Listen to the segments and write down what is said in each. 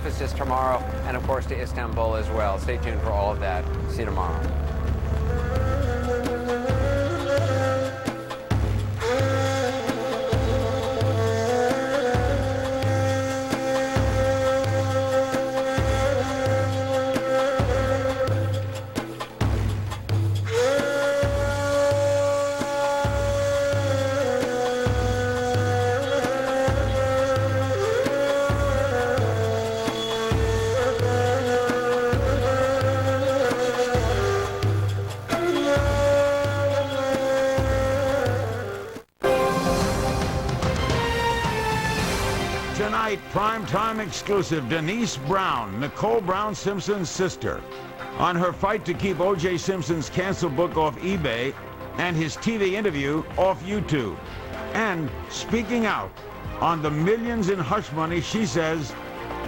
emphasis tomorrow, and of course to Istanbul as well. Stay tuned for all of that. See you tomorrow. Tonight, primetime exclusive, Denise Brown, Nicole Brown Simpson's sister, on her fight to keep O.J. Simpson's canceled book off eBay and his TV interview off YouTube, and speaking out on the millions in hush money she says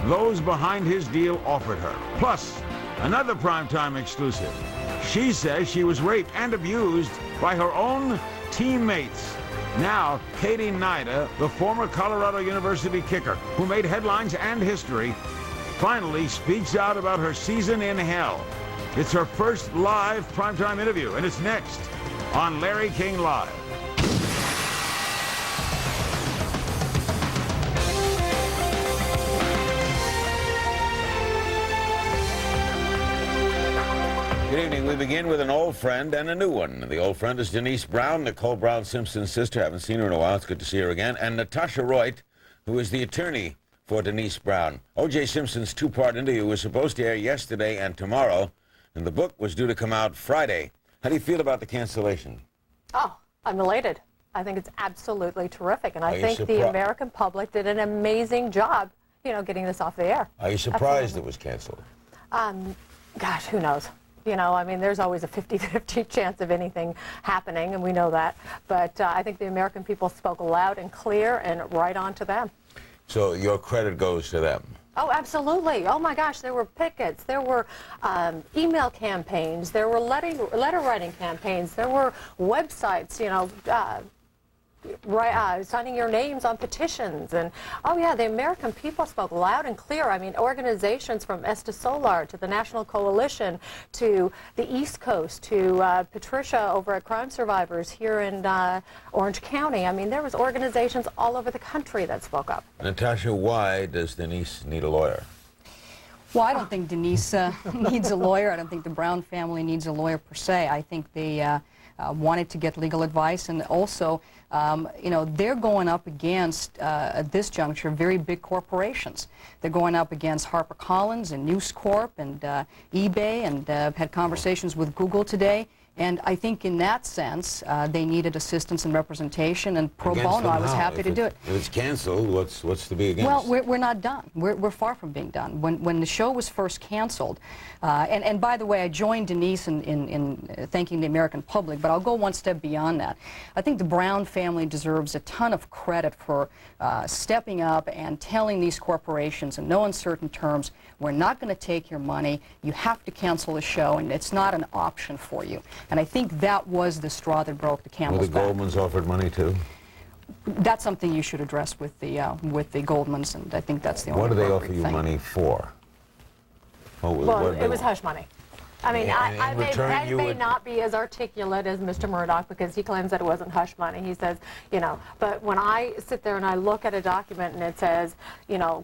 those behind his deal offered her. Plus, another primetime exclusive. She says she was raped and abused by her own teammates. Now, Katie Nida, the former Colorado University kicker who made headlines and history, finally speaks out about her season in hell. It's her first live primetime interview, and it's next on Larry King Live. Good evening. We begin with an old friend and a new one. The old friend is Denise Brown, Nicole Brown Simpson's sister. Haven't seen her in a while. It's good to see her again. And Natasha Roit, who is the attorney for Denise Brown. O.J. Simpson's two-part interview was supposed to air yesterday and tomorrow, and the book was due to come out Friday. How do you feel about the cancellation? Oh, I'm elated. I think it's absolutely terrific, and I think the American public did an amazing job, getting this off the air. Are you surprised it was canceled? Gosh, who knows? I mean, there's always a 50-50 chance of anything happening, and we know that. But I think the American people spoke loud and clear and right on to them. So your credit goes to them? Oh, absolutely. Oh, my gosh, there were pickets, there were email campaigns, there were letter writing campaigns, there were websites, signing your names on petitions. And, oh, yeah, the American people spoke loud and clear. I mean, organizations from Esta Solar to the National Coalition to the East Coast to Patricia over at Crime Survivors here in Orange County. I mean, there was organizations all over the country that spoke up. Natasha, why does Denise need a lawyer? Well, I don't think Denise needs a lawyer. I don't think the Brown family needs a lawyer per se. I think they wanted to get legal advice, and also, they're going up against, at this juncture, very big corporations. They're going up against HarperCollins and News Corp and eBay, and had conversations with Google today. And I think in that sense, they needed assistance and representation, and pro bono, I was happy to do it. If it's canceled, what's to be against? Well, we're not done. We're far from being done. When the show was first canceled, and by the way, I joined Denise in thanking the American public, but I'll go one step beyond that. I think the Brown family deserves a ton of credit for stepping up and telling these corporations in no uncertain terms, we're not going to take your money, you have to cancel the show, and it's not an option for you. And I think that was the straw that broke the camel's back. Well, the Goldmans offered money too? That's something you should address with the Goldmans, and I think that's the only What do they offer appropriate you thing. money for? Well, it was hush money. I mean, Yeah, I may not be as articulate as Mr. Murdoch, because he claims that it wasn't hush money. He says, but when I sit there and I look at a document and it says,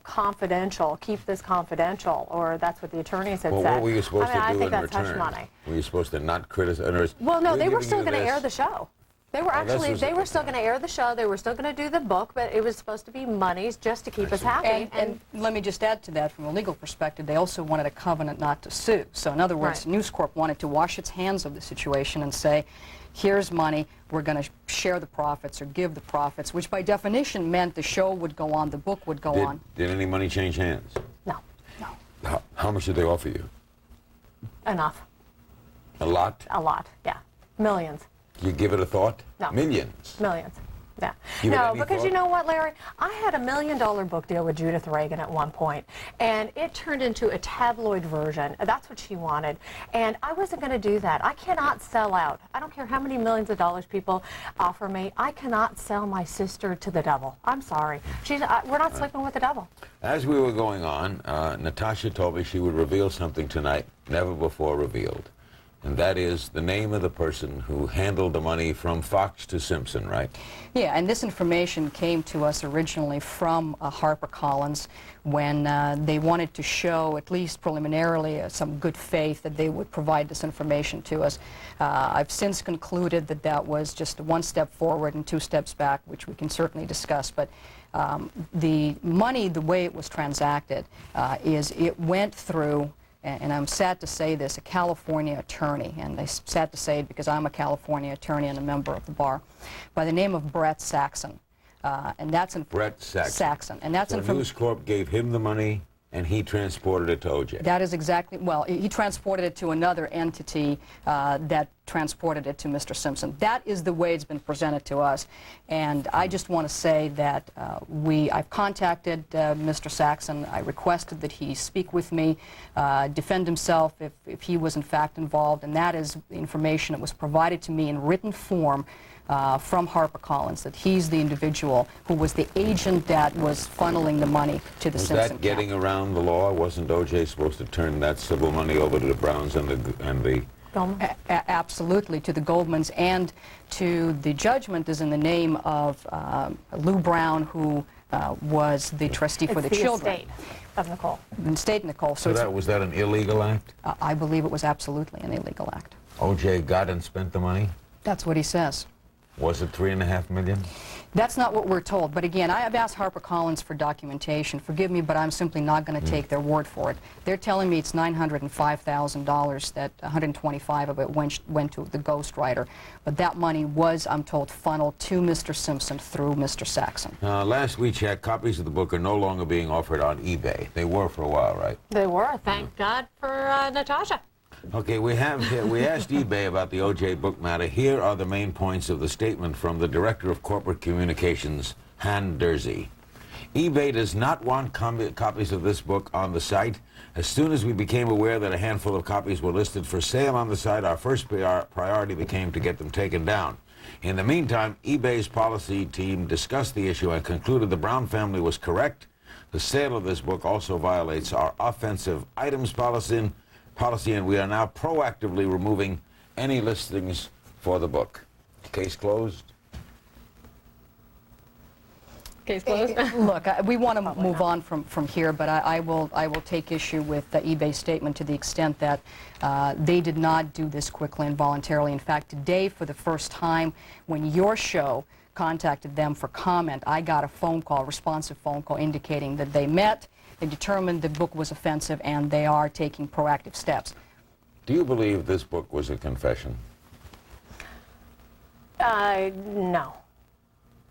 confidential, keep this confidential, or that's what the attorneys had said. What were you supposed to do I think in that's return? hush money. Were you supposed to not criticize? Well, no, they were still going to air the show. They were they were still going to air the show. They were still going to do the book, but it was supposed to be monies just to keep us happy. And let me just add to that, from a legal perspective, they also wanted a covenant not to sue. So in other words, News Corp wanted to wash its hands of the situation and say, here's money, we're going to share the profits or give the profits, which by definition meant the show would go on, the book would go on. Did any money change hands? No. How much did they offer you? Enough. A lot? A lot, yeah. Millions. You give it a thought? No. Millions? Millions. Yeah. Give it No, any because thought? you know what, Larry? I had $1 million book deal with Judith Reagan at one point, and it turned into a tabloid version. That's what she wanted, and I wasn't going to do that. I cannot sell out. I don't care how many millions of dollars people offer me. I cannot sell my sister to the devil. I'm sorry. We're not sleeping with the devil. As we were going on, Natasha told me she would reveal something tonight, never before revealed. And that is the name of the person who handled the money from Fox to Simpson, right? Yeah, and this information came to us originally from HarperCollins when they wanted to show, at least preliminarily, some good faith that they would provide this information to us. I've since concluded that that was just one step forward and 2 steps back, which we can certainly discuss. But the money, the way it was transacted, is it went through, and I'm sad to say this, a California attorney, and I'm sad to say it because I'm a California attorney and a member of the bar, by the name of Brett Saxon. And that's Brett Saxon. Saxon. And that's So News Corp gave him the money, and he transported it to O.J. That is exactly, well, he transported it to another entity that transported it to Mr. Simpson. That is the way it's been presented to us. And I just want to say that I've contacted Mr. Saxon. I requested that he speak with me, defend himself if he was in fact involved, and that is information that was provided to me in written form from HarperCollins, that he's the individual who was the agent that was funneling the money to the Simpson Was that getting around the law? Wasn't O.J. supposed to turn that civil money over to the Browns and the Absolutely, to the Goldmans, and to the judgment is in the name of Lou Brown, who was the trustee for the children. Estate of Nicole. The estate of Nicole. So was that an illegal act? I believe it was absolutely an illegal act. O.J. got and spent the money? That's what he says. Was it $3.5 million? That's not what we're told. But again, I have asked HarperCollins for documentation. Forgive me, but I'm simply not going to take their word for it. They're telling me it's $905,000, that $125,000 of it went to the ghostwriter. But that money was, I'm told, funneled to Mr. Simpson through Mr. Saxon. Last we checked, copies of the book are no longer being offered on eBay. They were for a while, right? They were. Thank God for Natasha. Okay, we asked eBay about the O.J. book matter. Here are the main points of the statement from the Director of Corporate Communications, Han Dersey. eBay does not want copies of this book on the site. As soon as we became aware that a handful of copies were listed for sale on the site, our first priority became to get them taken down. In the meantime, eBay's policy team discussed the issue and concluded the Brown family was correct. The sale of this book also violates our offensive items policy, and we are now proactively removing any listings for the book. Case closed? Case closed. Look, we want to move on from here, but I will take issue with the eBay statement to the extent that they did not do this quickly and voluntarily. In fact, today, for the first time, when your show contacted them for comment, I got a phone call, responsive phone call, indicating that they met, they determined the book was offensive, and they are taking proactive steps. Do you believe this book was a confession? No.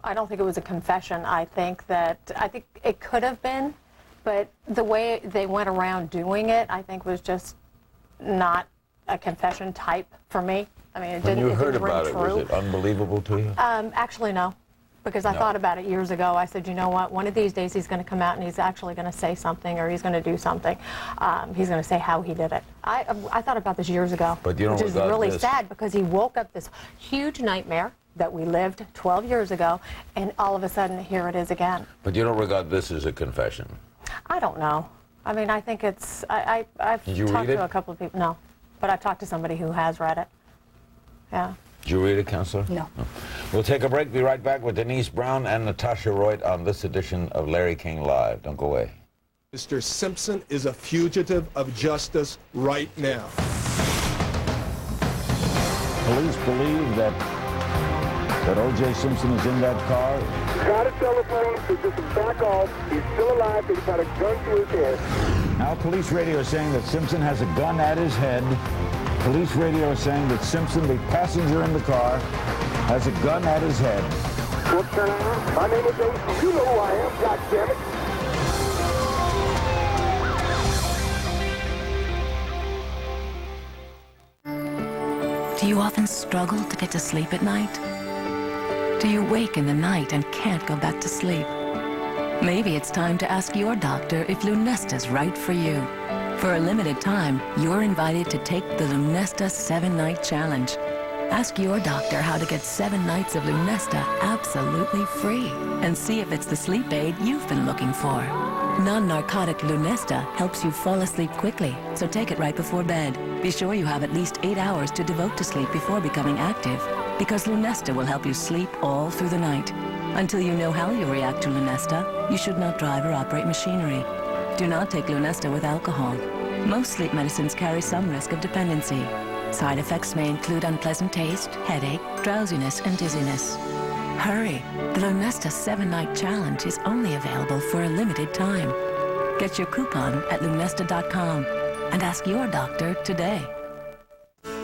I don't think it was a confession. I think it could have been, but the way they went around doing it, I think, was just not a confession type for me. I mean, it didn't ring true. When you heard about it, was it unbelievable to you? Actually, no. Because I thought about it years ago. I said, you know what, one of these days he's going to come out and he's actually going to say something, or he's going to do something. He's going to say how he did it. I thought about this years ago, but you don't which is regard really this sad, because he woke up this huge nightmare that we lived 12 years ago, and all of a sudden, here it is again. But you don't regard this as a confession? I don't know. I mean, I think it's, I've talked to a couple of people, no, but I've talked to somebody who has read it. Yeah. Did you read it, Counselor? No. We'll take a break. Be right back with Denise Brown and Natasha Royt on this edition of Larry King Live. Don't go away. Mr. Simpson is a fugitive of justice right now. Police believe that O.J. Simpson is in that car. Got a telephone, so just back off. He's still alive, but he's got a gun to his head. Now police radio is saying that Simpson has a gun at his head. Police radio is saying that Simpson, the passenger in the car, has a gun at his head. What's your name? My name is Denise. You know who I am, goddammit. Do you often struggle to get to sleep at night? Do you wake in the night and can't go back to sleep? Maybe it's time to ask your doctor if Lunesta's right for you. For a limited time, you're invited to take the Lunesta 7-Night Challenge. Ask your doctor how to get 7 nights of Lunesta absolutely free and see if it's the sleep aid you've been looking for. Non-narcotic Lunesta helps you fall asleep quickly, so take it right before bed. Be sure you have at least 8 hours to devote to sleep before becoming active, because Lunesta will help you sleep all through the night. Until you know how you react to Lunesta, you should not drive or operate machinery. Do not take Lunesta with alcohol. Most sleep medicines carry some risk of dependency. Side effects may include unpleasant taste, headache, drowsiness, and dizziness. Hurry! The Lunesta 7-Night Challenge is only available for a limited time. Get your coupon at lunesta.com and ask your doctor today.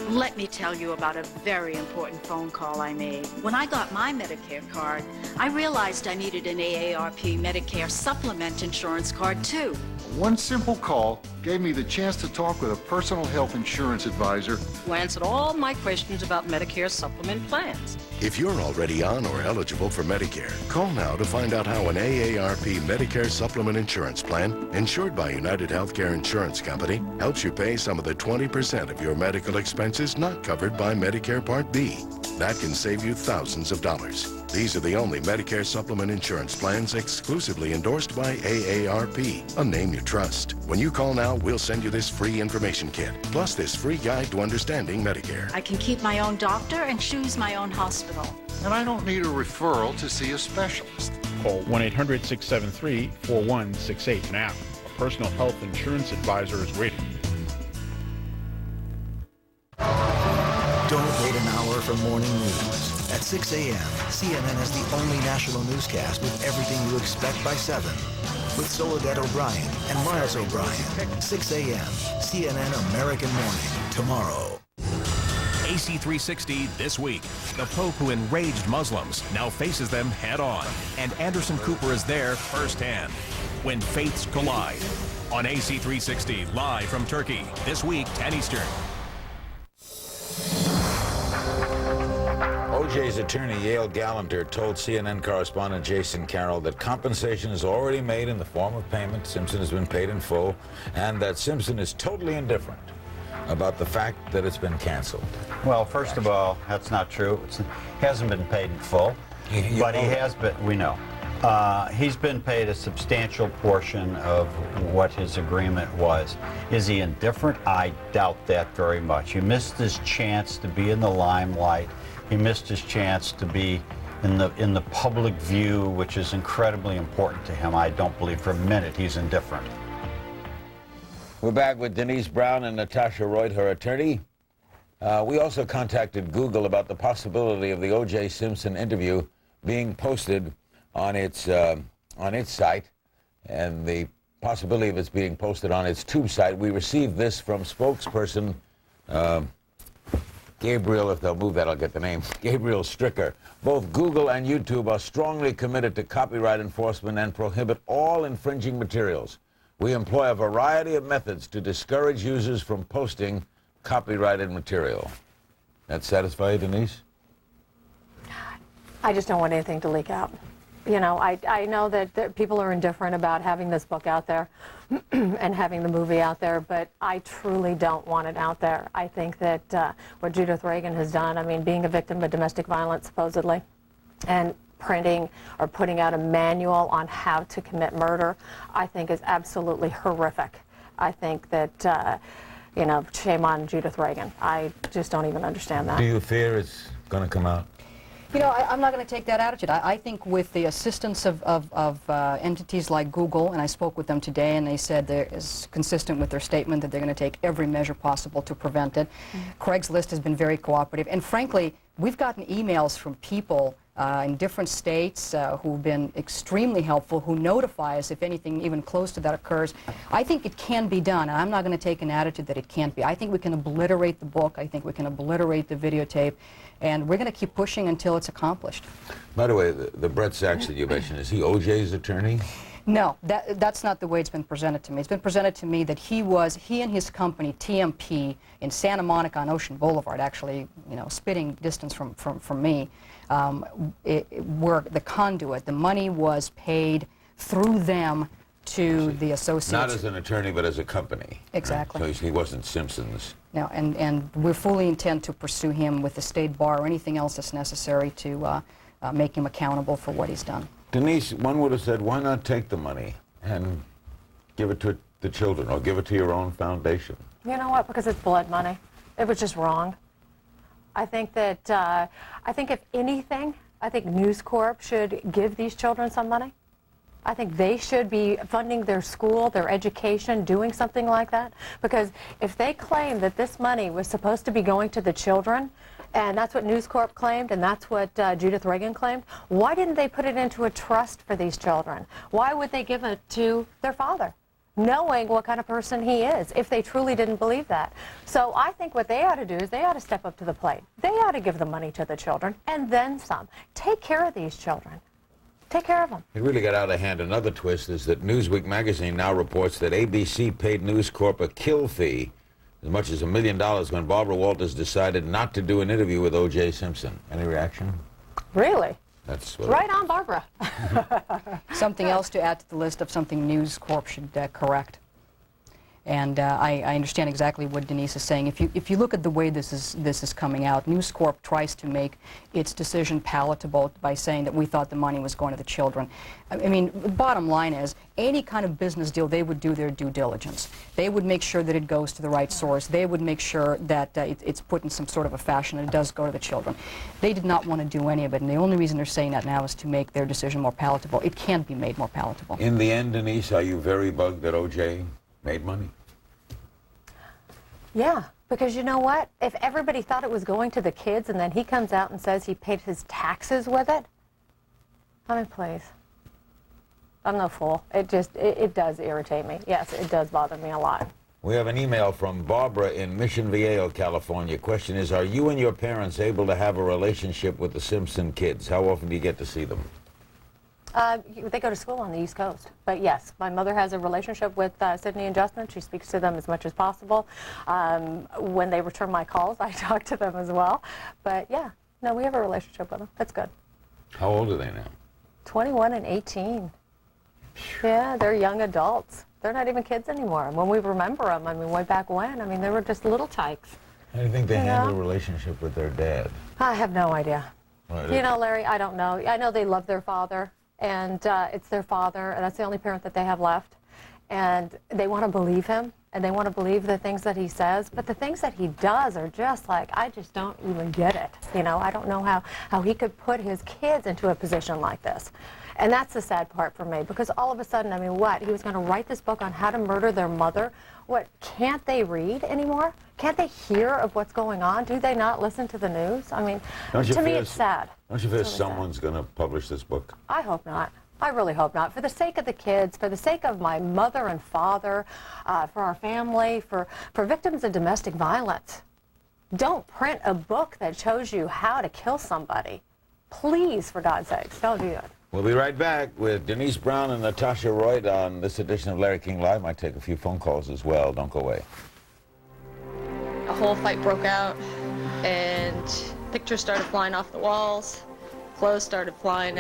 Let me tell you about a very important phone call I made. When I got my Medicare card, I realized I needed an AARP Medicare Supplement insurance card too. One simple call gave me the chance to talk with a personal health insurance advisor Who answered all my questions about Medicare supplement plans. If you're already on or eligible for Medicare, call now to find out how an AARP Medicare Supplement Insurance Plan, insured by United Healthcare Insurance Company, helps you pay some of the 20% of your medical expenses not covered by Medicare Part B. That can save you thousands of dollars. These are the only Medicare supplement insurance plans exclusively endorsed by AARP, a name you trust. When you call now, we'll send you this free information kit, plus this free guide to understanding Medicare. I can keep my own doctor and choose my own hospital. and I don't need a referral to see a specialist. Call 1-800-673-4168 now. A personal health insurance advisor is waiting. Don't wait an hour for morning news. At 6 a.m., CNN has the only national newscast with everything you expect by 7. With Soledad O'Brien and Miles O'Brien. 6 a.m., CNN American Morning, tomorrow. AC360 this week. The Pope who enraged Muslims now faces them head-on. And Anderson Cooper is there firsthand. When faiths collide. On AC360, live from Turkey. This week, 10 Eastern. OJ's attorney, Yale Gallanter, told CNN correspondent Jason Carroll that compensation is already made in the form of payment. Simpson has been paid in full, and that Simpson is totally indifferent about the fact that it's been canceled. Well, first of all, that's not true. It hasn't been paid in full, but he has been, we know. He's been paid a substantial portion of what his agreement was. Is he indifferent? I doubt that very much. He missed his chance to be in the limelight. He missed his chance to be in the public view, which is incredibly important to him. I don't believe for a minute he's indifferent. We're back with Denise Brown and Natasha Royd, her attorney. We also contacted Google about the possibility of the O.J. Simpson interview being posted on its site, and the possibility of its being posted on its tube site. We received this from spokesperson Gabriel, if they'll move that, I'll get the name, Gabriel Stricker. Both Google and YouTube are strongly committed to copyright enforcement and prohibit all infringing materials. We employ a variety of methods to discourage users from posting copyrighted material. That satisfy you, Denise? I just don't want anything to leak out. You know, I know that people are indifferent about having this book out there and having the movie out there, but I truly don't want it out there. I think that what Judith Reagan has done, I mean, being a victim of domestic violence, supposedly, and printing or putting out a manual on how to commit murder, I think is absolutely horrific. I think that, you know, shame on Judith Reagan. I just don't even understand that. Do you fear it's going to come out? You know, I'm not going to take that attitude. I think with the assistance of entities like Google, and I spoke with them today, and they said they're consistent with their statement that they're going to take every measure possible to prevent it. Craigslist has been very cooperative, and frankly, we've gotten emails from people in different states who've been extremely helpful, who notify us if anything even close to that occurs. I think it can be done, and I'm not going to take an attitude that it can't be. I think we can obliterate the book. I think we can obliterate the videotape, and we're going to keep pushing until it's accomplished. By the way, the Brett Sachs that you mentioned, is he O.J.'s attorney? No, that's not the way it's been presented to me. It's been presented to me that he and his company, TMP, in Santa Monica on Ocean Boulevard, actually, you know, spitting distance from me, were the conduit. The money was paid through them to the associates. Not as an attorney, but as a company. Exactly. Right? So he wasn't Simpson's. No, and we fully intend to pursue him with the state bar or anything else that's necessary to make him accountable for what he's done. Denise, one would have said, why not take the money and give it to the children or give it to your own foundation? You know what? Because it's blood money. It was just wrong. I think that, I think if anything, I think News Corp should give these children some money. I think they should be funding their school, their education, doing something like that. Because if they claim that this money was supposed to be going to the children, and that's what News Corp claimed, and that's what Judith Reagan claimed, why didn't they put it into a trust for these children? Why would they give it to their father, knowing what kind of person he is, if they truly didn't believe that? So I think what they ought to do is they ought to step up to the plate. They ought to give the money to the children, and then some. Take care of these children. Take care of them. It really got out of hand. Another twist is that Newsweek magazine now reports that ABC paid News Corp a kill fee as much as $1 million when Barbara Walters decided not to do an interview with O.J. Simpson. Any reaction? Really? That's what right on, Barbara. Something else to add to the list of something News Corp should correct. And I understand exactly what Denise is saying. If you look at the way this is coming out, News Corp tries to make its decision palatable by saying that we thought the money was going to the children. I mean, the bottom line is, any kind of business deal, they would do their due diligence. They would make sure that it goes to the right source. They would make sure that it's put in some sort of a fashion and it does go to the children. They did not want to do any of it, and the only reason they're saying that now is to make their decision more palatable. It can't be made more palatable. In the end, Denise, are you very bugged that O.J. made money? Yeah, because you know what? If everybody thought it was going to the kids and then he comes out and says he paid his taxes with it, I mean, please. I'm no fool. It does irritate me. Yes, it does bother me a lot. We have an email from Barbara in Mission Viejo, California. Question is, are you and your parents able to have a relationship with the Simpson kids? How often do you get to see them? They go to school on the East Coast. But yes, my mother has a relationship with Sydney and Justin. She speaks to them as much as possible. When they return my calls, I talk to them as well. But yeah, no, we have a relationship with them. That's good. How old are they now? 21 and 18. Yeah, they're young adults. They're not even kids anymore. When we remember them, I mean, way back when, I mean, they were just little tykes. How do you think they handle a relationship with their dad? I have no idea. Right. You know, Larry, I don't know. I know they love their father. And it's their father, and that's the only parent that they have left. And they want to believe him, and they want to believe the things that he says. But the things that he does are just like, I just don't even get it. You know, I don't know how he could put his kids into a position like this. And that's the sad part for me, because all of a sudden, I mean, what? He was going to write this book on how to murder their mother. What, can't they read anymore? Can't they hear of what's going on? Do they not listen to the news? I mean, to me, it's sad. Don't you fear someone's going to publish this book? I hope not. I really hope not. For the sake of the kids, for the sake of my mother and father, for our family, for victims of domestic violence. Don't print a book that shows you how to kill somebody. Please, for God's sakes, don't do that. We'll be right back with Denise Brown and Natasha Royd on this edition of Larry King Live. Might take a few phone calls as well. Don't go away. A whole fight broke out, and pictures started flying off the walls. Clothes started flying.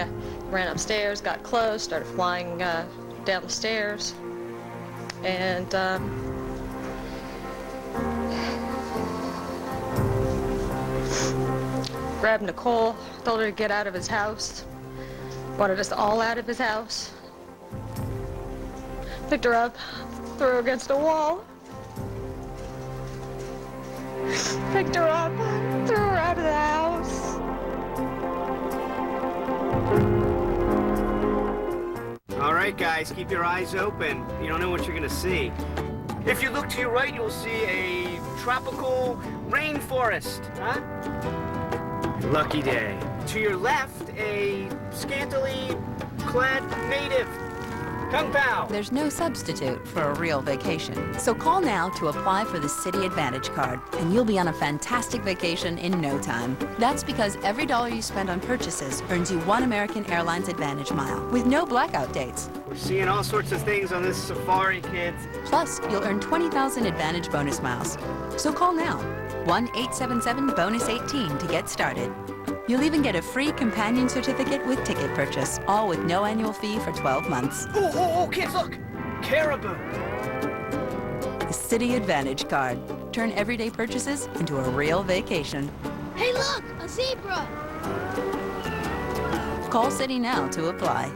Ran upstairs, got clothes, started flying down the stairs, and grabbed Nicole, told her to get out of his house. Wanted us all out of his house. Picked her up, threw her against a wall. Picked her up, threw her out of the house. All right, guys, keep your eyes open. You don't know what you're gonna see. If you look to your right, you'll see a tropical rainforest, huh? Lucky day. To your left, a scantily clad native. Kung Pao. There's no substitute for a real vacation. So call now to apply for the City Advantage card, and you'll be on a fantastic vacation in no time. That's because every dollar you spend on purchases earns you 1 American Airlines Advantage mile with no blackout dates. We're seeing all sorts of things on this safari, kids. Plus, you'll earn 20,000 Advantage bonus miles. So call now, 1-877-BONUS-18 to get started. You'll even get a free companion certificate with ticket purchase, all with no annual fee for 12 months. Oh, kids, look! Caribou! The City Advantage card. Turn everyday purchases into a real vacation. Hey, look! A zebra! Call City now to apply.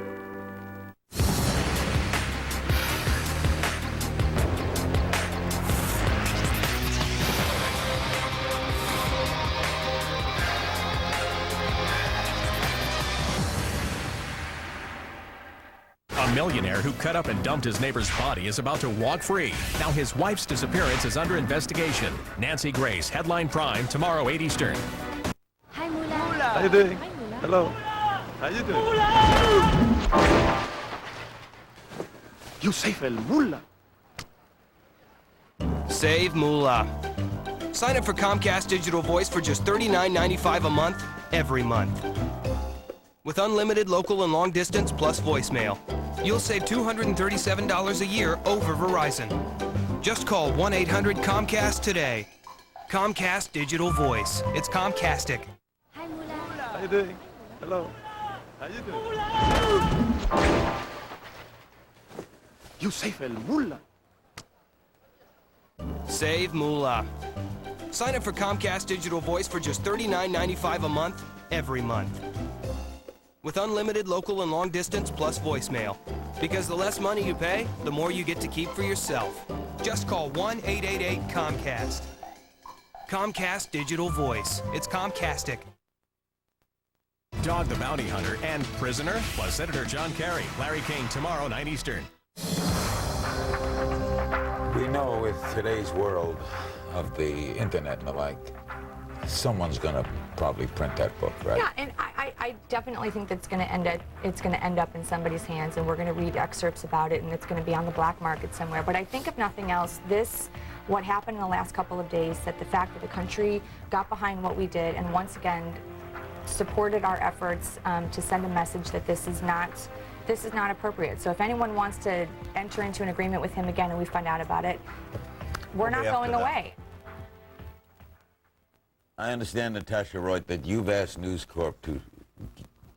A millionaire who cut up and dumped his neighbor's body is about to walk free. Now his wife's disappearance is under investigation. Nancy Grace, Headline Prime, tomorrow 8 Eastern. Hi, Mula. How you doing? Hi, Mula. Hello. How you doing? You save el Mula. Save Moolah. Sign up for Comcast Digital Voice for just $39.95 a month, every month. With unlimited local and long distance plus voicemail. You'll save $237 a year over Verizon. Just call 1-800-COMCAST today. Comcast Digital Voice. It's Comcastic. Hi, Mula. How you doing? Hello. How you doing? You save el Mula. Save Moolah. Sign up for Comcast Digital Voice for just $39.95 a month, every month. With unlimited local and long distance plus voicemail. Because the less money you pay, the more you get to keep for yourself. Just call 1-888-COMCAST. Comcast Digital Voice. It's Comcastic. Dog the Bounty Hunter and Prisoner, plus Senator John Kerry, Larry King, tomorrow 9 Eastern. We know with today's world of the internet and the like, someone's going to probably print that book, right? Yeah, and I definitely think that's going to end up in somebody's hands, and we're going to read excerpts about it, and it's going to be on the black market somewhere. But I think if nothing else, what happened in the last couple of days, that the fact that the country got behind what we did and once again supported our efforts to send a message that this is not appropriate. So if anyone wants to enter into an agreement with him again and we find out about it, we're not going away. I understand, Natasha Roy, that you've asked News Corp to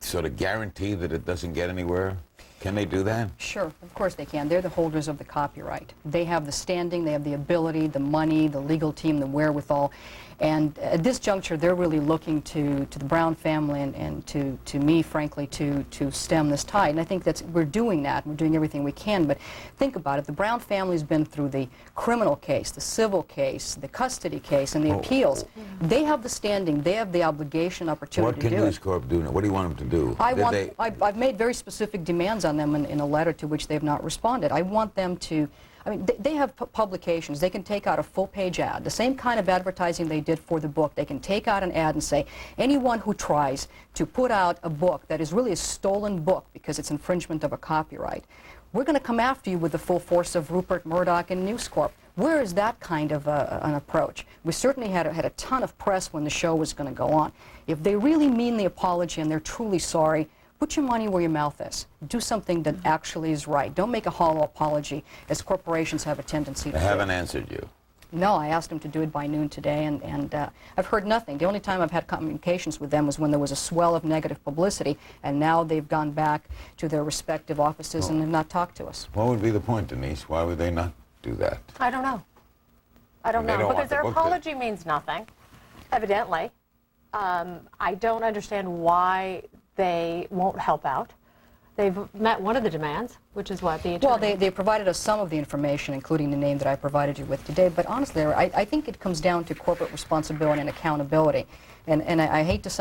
sort of guarantee that it doesn't get anywhere. Can they do that? Sure, of course they can. They're the holders of the copyright. They have the standing, they have the ability, the money, the legal team, the wherewithal. And at this juncture, they're really looking to the Brown family and to me, frankly, to stem this tide. And I think we're doing that. We're doing everything we can. But think about it. The Brown family's been through the criminal case, the civil case, the custody case, and the appeals. They have the standing. They have the obligation, opportunity to do it. What can News Corp do now? What do you want them to do? I've made very specific demands on them in a letter to which they have not responded. I want them to... I mean, they have publications. They can take out a full-page ad, the same kind of advertising they did for the book. They can take out an ad and say, anyone who tries to put out a book that is really a stolen book because it's infringement of a copyright, we're going to come after you with the full force of Rupert Murdoch and News Corp. Where is that kind of an approach? We certainly had a ton of press when the show was going to go on. If they really mean the apology and they're truly sorry, put your money where your mouth is. Do something that actually is right. Don't make a hollow apology, as corporations have a tendency to do. They haven't answered you. No, I asked them to do it by noon today, and I've heard nothing. The only time I've had communications with them was when there was a swell of negative publicity, and now they've gone back to their respective offices and have not talked to us. What would be the point, Denise? Why would they not do that? I don't know. I don't know, because their apology means nothing, evidently. I don't understand why they won't help out. They've met one of the demands, which is what the attorney... Well, they provided us some of the information, including the name that I provided you with today, but honestly, I think it comes down to corporate responsibility and accountability. And I hate to sound